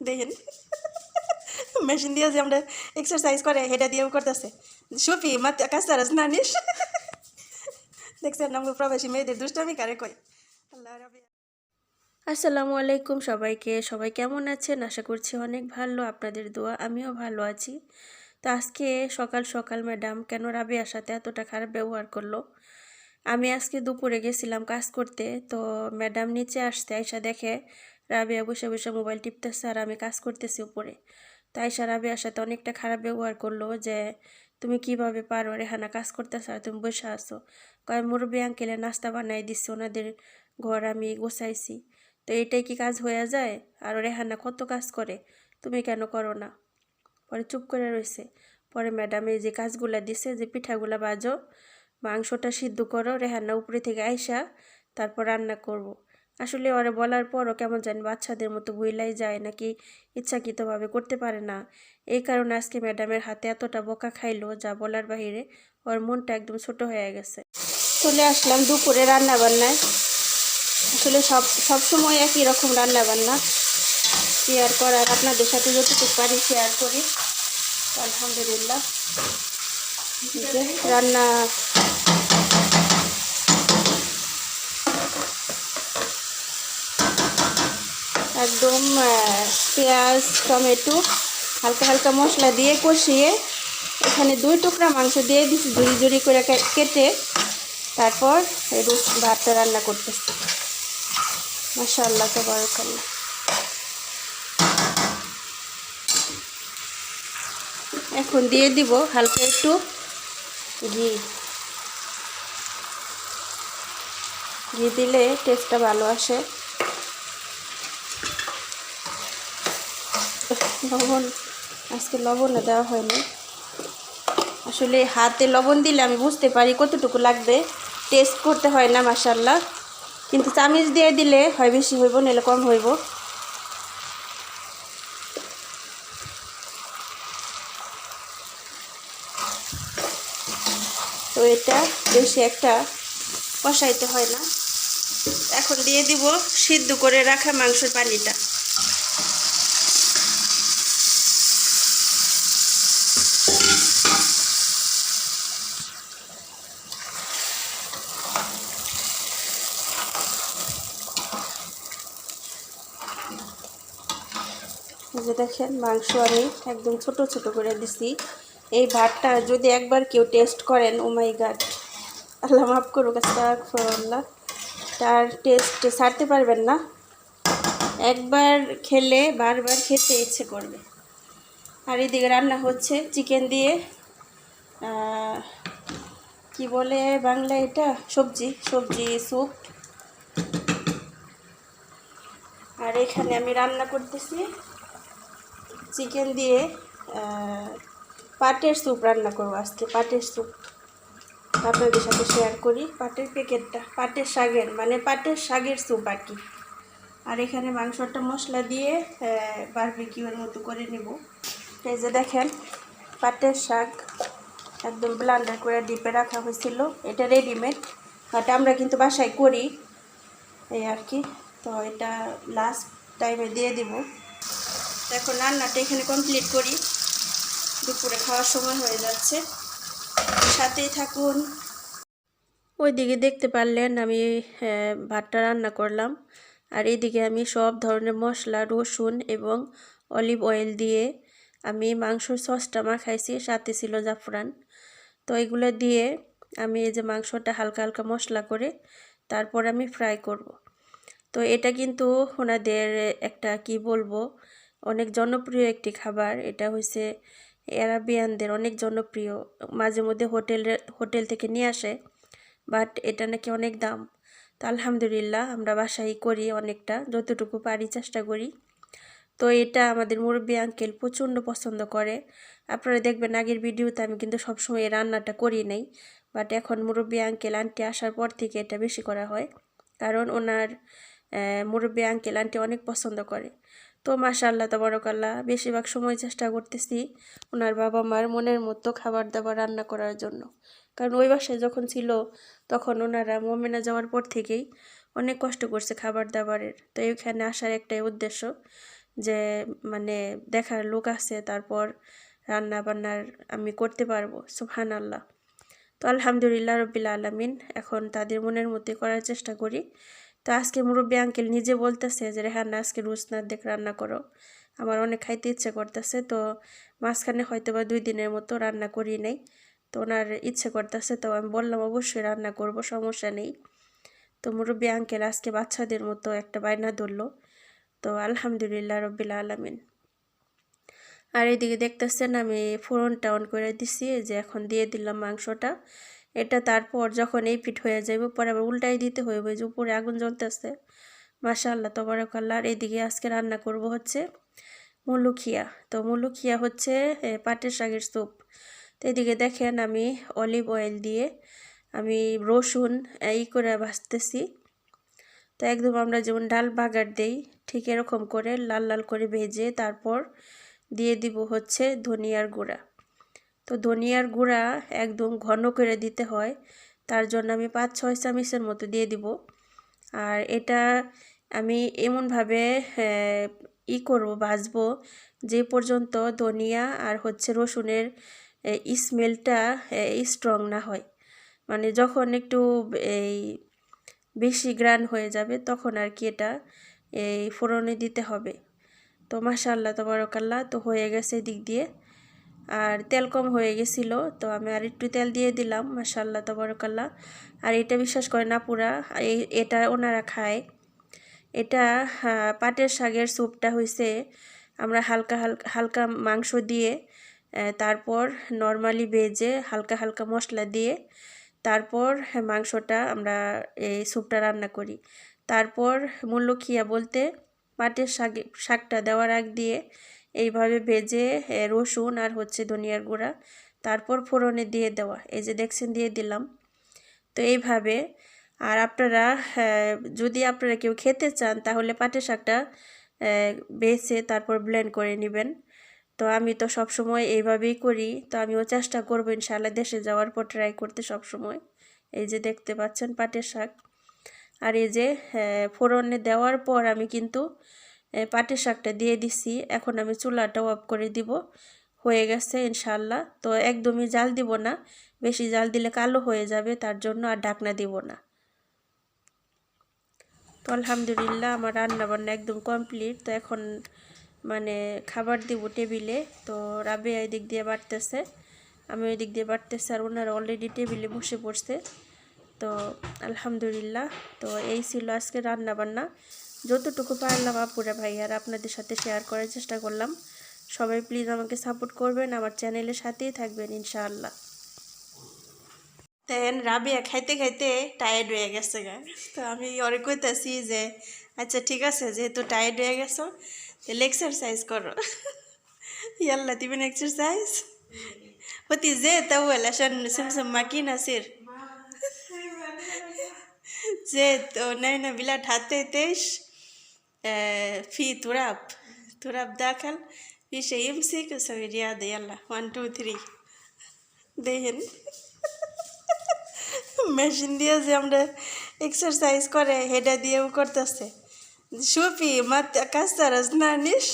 দেখেন মেশিন দিয়ে যে আমরা এক্সারসাইজ করে হেঁটা দিয়েও করতেছে সুফি মাতে কাজ তারাস নানিস দেখছেন আমরা প্রবাসী মেয়েদের দুষ্টামি কারে কই আল্লাহ রাব্বি। আসসালামু আলাইকুম সবাইকে, সবাই কেমন আছেন? আশা করছি অনেক ভালো, আপনাদের দোয়া আমিও ভালো আছি। তো আজকে সকাল সকাল ম্যাডাম কেন রাবিয়ার সাথে এতটা খারাপ ব্যবহার করলো? আমি আজকে দুপুরে গেছিলাম কাজ করতে, তো ম্যাডাম নিচে আসতে আয়সা দেখে রাবিয়া বসে বসে মোবাইল টিপতেছে আর আমি কাজ করতেছি উপরে। তো আয়সা রাবিয়ার সাথে অনেকটা খারাপ ব্যবহার করলো যে তুমি কিভাবে পারো, রেহানা কাজ করতেছ আর তুমি বসে আছো। কয় মুরব্বী আঙ্কেলের নাস্তা বানাই দিচ্ছে, ওনাদের ঘর আমি গোছাইছি, তো এইটাই কি কাজ হয়ে যায়? আর রেহানা কত কাজ করে, তুমি কেন করো না? পরে চুপ করে রয়েছে। পরে ম্যাডাম এই যে কাজগুলা দিছে, যে পিঠাগুলা ভাজো, মাংসটা সিদ্ধ করো, রেহানা উপরে থেকে আইসা তারপর রান্না করব। আসলে ওরা বলার পরও কেমন জানি বাচ্চাদের মতো ভুইলাই যায়, নাকি ইচ্ছাকৃতভাবে করতে পারে না। এই কারণে আজকে ম্যাডামের হাতে এতটা বকা খাইলো যা বলার বাহিরে। ওর মনটা একদম ছোট হয়ে গেছে। চলে আসলাম দুপুরে রান্না বান্নায়। আসলে সব সময় একই রকম রান্না বান্না শেয়ার করার, আপনাদের সাথে যতটুকু পারি শেয়ার করি। আলহামদুলিল্লাহ রান্না একদম পেঁয়াজ টমেটো হালকা হালকা মশলা দিয়ে কষিয়ে এখানে 2 টুকরা মাংস দিয়ে দিচ্ছি ঝুড়ি ঝুড়ি করে কেটে। তারপর এই ভাতটা রান্না করতেছি। মাশাআল্লাহ তাবারাকাল্লাহ। এখন দিয়ে দিব হালকা একটু ঘি। ঘি দিলে টেস্টটা ভালো আসে। লবণ আজকে লবণও দেওয়া হয়নি। আসলে হাতে লবণ দিলে আমি বুঝতে পারি কতটুকু লাগবে, টেস্ট করতে হয় না মাশাআল্লাহ। কিন্তু চামচ দিয়ে দিলে হয় বেশি হইব, নাহলে কম হইব। তো এটা বেশি একটা কষাইতে হয় না। এখন দিয়ে দিব সিদ্ধ করে রাখা মাংসের পানিটা। এই যে দেখেন মাংস আমি একদম ছোট ছোট করে দিছি। এই ভাতটা যদি একবার কেউ টেস্ট করেন, ও মাই গড, আল্লাহ মাফ করুক, আস্তাগফিরুল্লাহ, তার টেস্ট ছাড়তে পারবেন না। একবার খেলে বারবার খেতে ইচ্ছে করবে। আর এদিকে রান্না হচ্ছে চিকেন দিয়ে কি বলে বাংলা এটা, সবজি স্যুপ। আর এখানে আমি রান্না করতেছি চিকেন দিয়ে পাটের স্যুপ রান্না করবো আজকে। পাটের স্যুপ আপনাদের সাথে শেয়ার করি। পাটের প্যাকেটটা পাটের শাকের, মানে পাটের শাকের স্যুপ আর কি। আর এখানে মাংসটা মশলা দিয়ে বারবিকিউর মতো করে নেব। এই যে দেখেন পাটের শাক একদম ব্লেন্ডার করে ডিপে রাখা হয়েছিল, এটা রেডিমেড, বাট আমরা কিন্তু বাসায় করি এই আর কি। তো এটা লাস্ট টাইমে দিয়ে দিব। এখন রান্নাটা এখানে কমপ্লিট করি, দুপুরে খাওয়ার সময় হয়ে যাচ্ছে, সাথেই থাকুন। ওইদিকে দেখতে পারলেন আমি ভাতটা রান্না করলাম, আর এইদিকে আমি সব ধরনের মশলা, রসুন এবং অলিভ অয়েল দিয়ে আমি মাংসর সসটা মাখাইছি, সাথে ছিল জাফরান। তো এগুলো দিয়ে আমি এই যে মাংসটা হালকা হালকা মশলা করে তারপর আমি ফ্রাই করব। তো এটা কিন্তু ওনাদের একটা কি বলবো, অনেক জনপ্রিয় একটি খাবার। এটা হচ্ছে আরাবিয়ানদের অনেক জনপ্রিয়, মাঝে মধ্যে হোটেল থেকে নিয়ে আসে, বাট এটা নাকি অনেক দাম। তো আলহামদুলিল্লাহ আমরা বাসায় করি, অনেকটা যতটুকু পারি চেষ্টা করি। তো এটা আমাদের মুরব্বী আঙ্কেল প্রচণ্ড পছন্দ করে। আপনারা দেখবেন আগের ভিডিওতে আমি কিন্তু সবসময় এই রান্নাটা করি নাই, বাট এখন মুরব্বী আঙ্কেল আন্টি আসার পর থেকে এটা বেশি করা হয়, কারণ ওনার মুরব্বী আঙ্কেল আন্টি অনেক পছন্দ করে। তো মাশাআল্লাহ তাবারাকাল্লাহ বেশিরভাগ সময় চেষ্টা করতেছি ওনার বাবা মার মনের মতো খাবার দাবার রান্না করার জন্য। কারণ ওই বাসায় যখন ছিল তখন ওনারা মোমেনা যাওয়ার পর থেকেই অনেক কষ্ট করছে খাবার দাবারের। তো এইখানে আসার একটাই উদ্দেশ্য যে মানে দেখার লোক আছে, তারপর রান্না বান্নার আমি করতে পারবো। সুবহানাল্লাহ। তো আলহামদুলিল্লাহ রব্বিল আলামিন, এখন তাদের মনের মধ্যে করার চেষ্টা করি। তো আজকে মুরব্বী আঙ্কেল নিজে বলতেছে যে রেহানা আজকে রুসনার দেখ রান্না করো, আমার অনেক খাইতে ইচ্ছে করতেছে। তো মাঝখানে হয়তো বা 2 দিনের মতো রান্না করি নাই, তো ওনার ইচ্ছে করতেছে। তো আমি বললাম অবশ্যই রান্না করব, সমস্যা নেই। তো মুরব্বী আঙ্কেল আজকে বাচ্চাদের মতো একটা বায়না ধরলো। তো আলহামদুলিল্লাহ রব্বিল আলামিন। আর এইদিকে দেখতেছেন আমি ফোড়নটা অন করে দিছি, যে এখন দিয়ে দিলাম মাংসটা। এটা তারপর যখন এই পিঠ হয়ে যাবে পরে আবার উল্টাই দিতে হইব, যে উপরে আগুন জ্বলতেছে। মাশাআল্লাহ তাবারাকাল্লাহ। আর এইদিকে আজকে রান্না করব হচ্ছে মুলুখিয়া। তো মুলুখিয়া হচ্ছে পাটের শাকের স্যুপ। তো এদিকে দেখেন আমি অলিভ অয়েল দিয়ে আমি রসুন করে ভাজতেছি। তো একদম আমরা যেমন ডাল বাগার দেই ঠিক এরকম করে লাল লাল করে ভেজে তারপর দিয়ে দিব হচ্ছে ধনিয়ার গুঁড়া। তো ধনিয়ার গুঁড়া একদম ঘন করে দিতে হয়, তার জন্য আমি 5-6 চামচের মতো দিয়ে দিব। আর এটা আমি এমনভাবে করব, ভাজবো যে পর্যন্ত ধনিয়া আর হচ্ছে রসুনের স্মেলটা স্ট্রং না হয়। মানে যখন একটু এই বেশি গ্রান হয়ে যাবে তখন আর কি এটা এই ফোড়নে দিতে হবে। তো মাশাআল্লাহ তাবারাকাল্লাহ। তো হয়ে গেছে দিক দিয়ে, আর তেল কম হয়ে গেছিলো, তো আমি আর একটু তেল দিয়ে দিলাম। মাশাআল্লাহ তাবারাকাল্লাহ। আর এটা বিশ্বাস করে না পুরা এটা ওনারা খায়। এটা পাটের শাকের স্যুপটা হয়েছে আমরা হালকা হালকা হালকা মাংস দিয়ে তারপর নর্মালি ভেজে হালকা হালকা মশলা দিয়ে তারপর মাংসটা আমরা এই স্যুপটা রান্না করি। তারপর মুলুখিয়া বলতে পাটের শাকটা দেওয়ার আগ দিয়ে এইভাবে ভেজে রসুন আর হচ্ছে ধনিয়ার গুঁড়া তারপর ফোড়নে দিয়ে দেওয়া। এই যে দেখছেন দিয়ে দিলাম। তো এইভাবে। আর আপনারা যদি আপনারা কেউ খেতে চান তাহলে পাটের শাকটা বেছে তারপর ব্লেন্ড করে নেবেন। তো আমি তো সবসময় এইভাবেই করি, তো আমিও চেষ্টা করবো ইনশাআল্লাহ দেশে যাওয়ার পর ট্রাই করতে সবসময়। এই যে দেখতে পাচ্ছেন পাটের শাক। আর এই যে ফোড়নে দেওয়ার পর আমি কিন্তু পাটের শাকটা দিয়ে দিছি। এখন আমি চুলাটা অফ করে দিব। হয়ে গেছে ইনশাআল্লাহ। তো একদমই জাল দিব না, বেশি জাল দিলে কালো হয়ে যাবে, তার জন্য আর ঢাকনা দিব না। তো আলহামদুলিল্লাহ আমার রান্না বান্না একদম কমপ্লিট। তো এখন মানে খাবার দিব টেবিলে। তো রাবেয়া এই দিক দিয়ে বাড়তেছে, আমি ওই দিক দিয়ে বাড়তেছে, আর ওনারা অলরেডি টেবিলে বসে পড়ছে। তো আলহামদুলিল্লাহ। তো এই ছিল আজকে রান্না বান্না, যতটুকু পারলাম আপুরা ভাইয়ার আপনাদের সাথে শেয়ার করার চেষ্টা করলাম। সবাই প্লিজ আমাকে সাপোর্ট করবেন, আমার চ্যানেলের সাথেই থাকবেন ইনশাআল্লাহ। তেন রাবিয়া খাইতে খাইতে টায়ার্ড হয়ে গেছে গা। তো আমি ওরে কইতাছি যে আচ্ছা ঠিক আছে, যেহেতু টায়ার্ড হয়ে গেছো তাহলে এক্সারসাইজ করো। يلا تبين اكسرسايز وتي زيت اول عشان سمسم ماكينة يصير زيت ونينا بلا حطيت ايش في تراب داخل في شيء يمسك وسوي رياضة. يلا 1 2 3 দেখেন মেশিন দিয়ে যে আমরা এক্সারসাইজ করে হেডা দিয়েও করতেছে। শুপি মাত কাস্তারাস না নিস।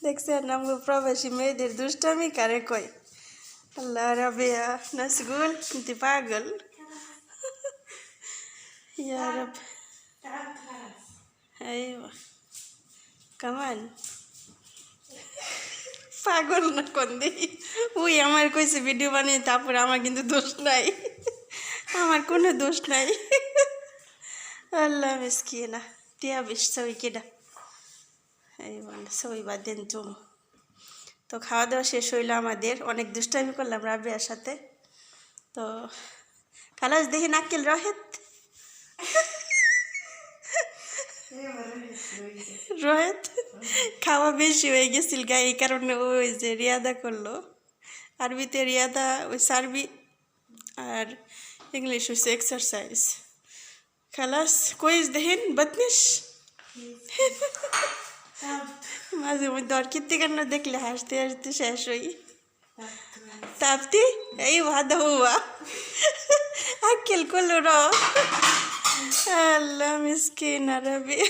দেখছেন আমরা প্রবাসী মেয়েদের দুষ্টামি কারে কই। আল্লাহ রাবিয়া নাসগুল انت পাগল। يا رب ايوه كمان পাগল না কোন দেখি ওই আমার কইছে ভিডিও বানিয়ে, তারপরে আমার কিন্তু দোষ নাই, আমার কোনো দোষ নাই। আল্লাহ মিসকিনা টিয়া বিশ সই কেডা এই বলে সই বাদেন তুম। তো খাওয়া দাওয়া শেষ হইলো আমাদের, অনেক দুষ্টামি করলাম রাবিয়ার সাথে। তো খালাস দেখি নাকেল রহেত রোহিত খাওয়া বেশি হয়ে গেছিল গা, এই কারণে ওই যে রিয়াদা করলো। আরবিতে রিয়াদা ওই সার্বি, আর ইংলিশ হচ্ছে এক্সারসাইজ। খালাস কইস দেখেন বদনিস। মাঝে মধ্যে আর কীর্তি কান্না দেখলে হাসতে হাসতে শেষ হই। তাপ্তি এই ভাদা হুয়া আকেল করলো র الله مسكينة ربي.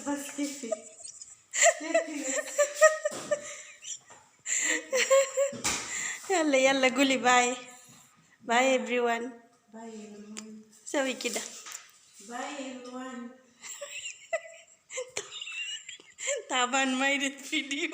بس كيفي يلا يلا قولي باي. باي everyone. باي everyone. سوي كده. باي everyone. تعبان ما يريد فيديو.